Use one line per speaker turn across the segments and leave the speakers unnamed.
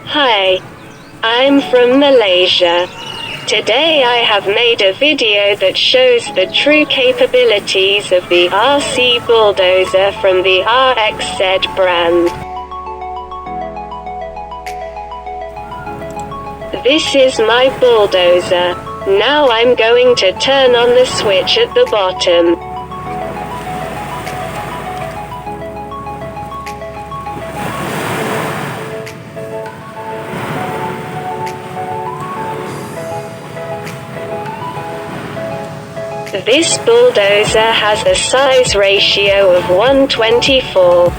Hi, I'm from Malaysia. Today I have made a video that shows the true capabilities of the RC Bulldozer from the RX5 brand. This is my Bulldozer. Now I'm going to turn on the switch at the bottom. This bulldozer has a size ratio of 1:24.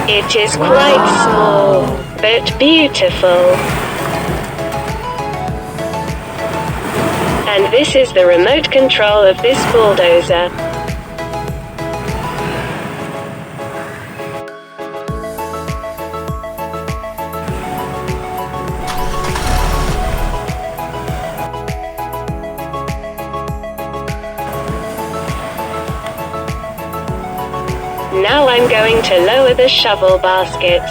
It is quite small, but beautiful. And this is the remote control of this bulldozer. Now I'm going to lower the shovel basket.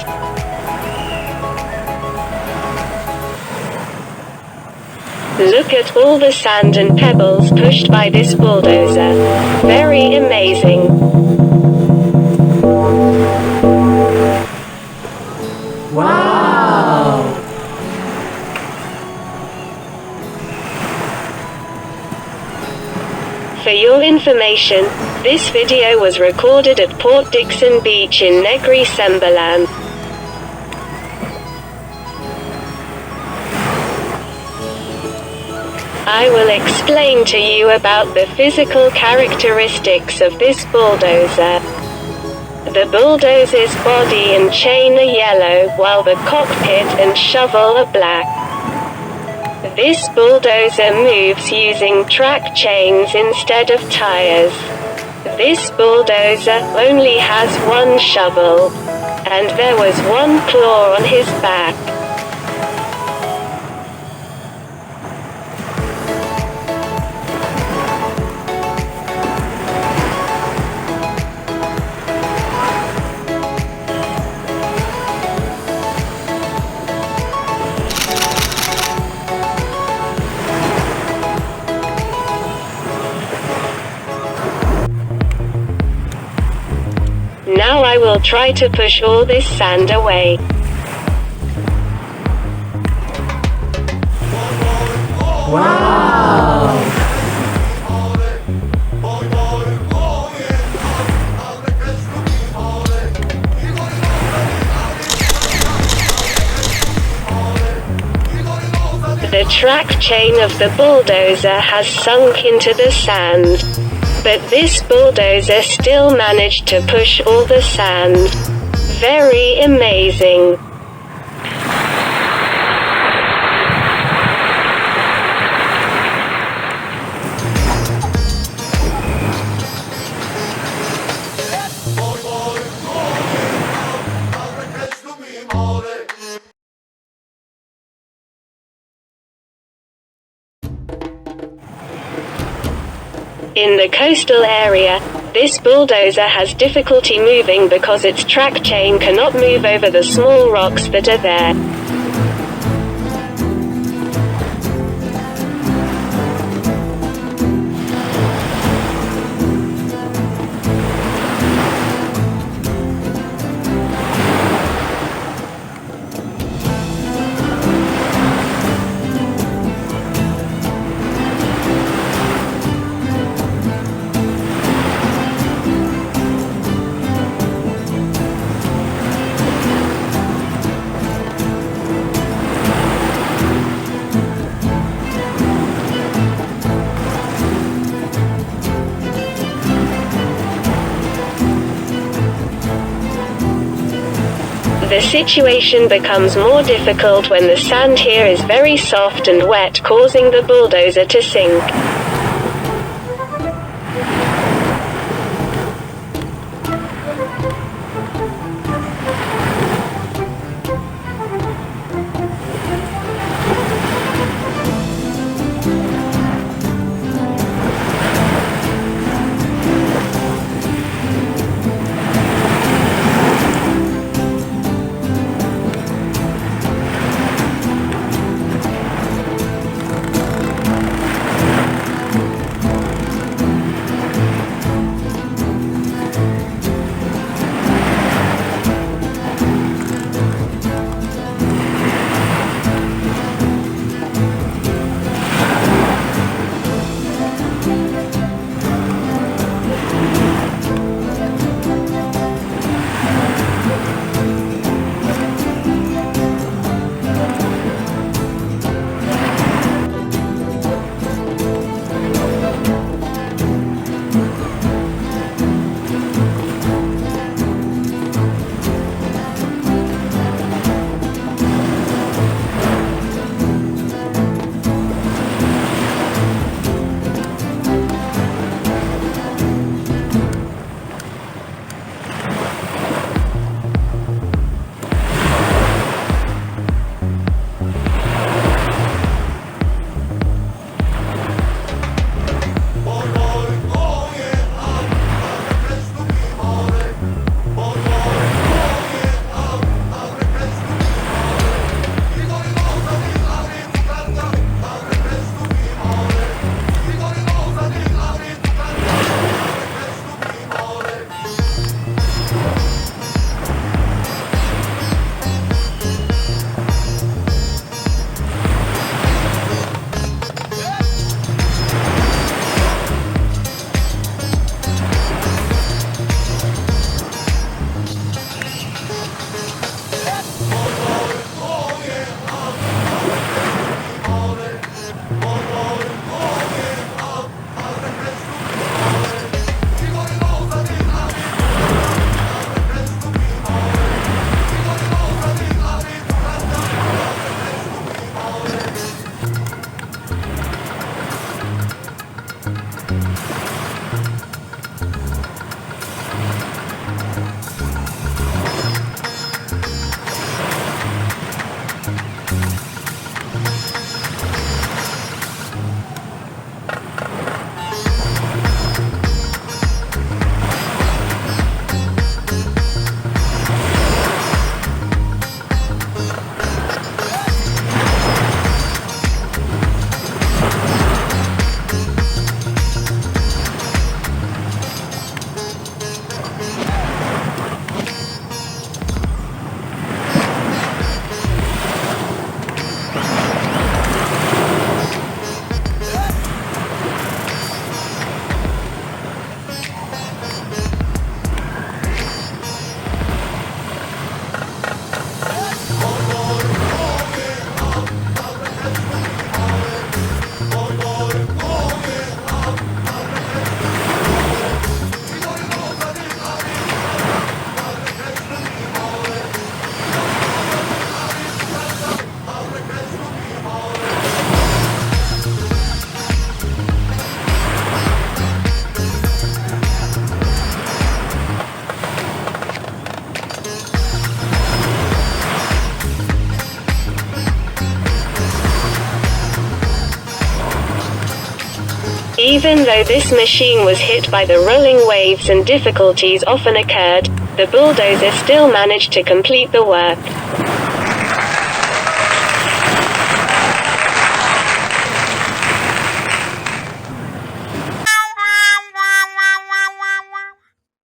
Look at all the sand and pebbles pushed by this bulldozer. Very amazing.
Wow!
For your information, this video was recorded at Port Dickson Beach in Negri Sembilan. I will explain to you about the physical characteristics of this bulldozer. The bulldozer's body and chain are yellow, while the cockpit and shovel are black. This bulldozer moves using track chains instead of tires. This bulldozer only has one shovel, and there was one claw on his back. Now I will try to push all this sand away.
Wow!
The track chain of the bulldozer has sunk into the sand. But this bulldozer still managed to push all the sand. Very amazing. In the coastal area, this bulldozer has difficulty moving because its track chain cannot move over the small rocks that are there. The situation becomes more difficult when the sand here is very soft and wet, causing the bulldozer to sink. Even though this machine was hit by the rolling waves and difficulties often occurred, the bulldozer still managed to complete the work.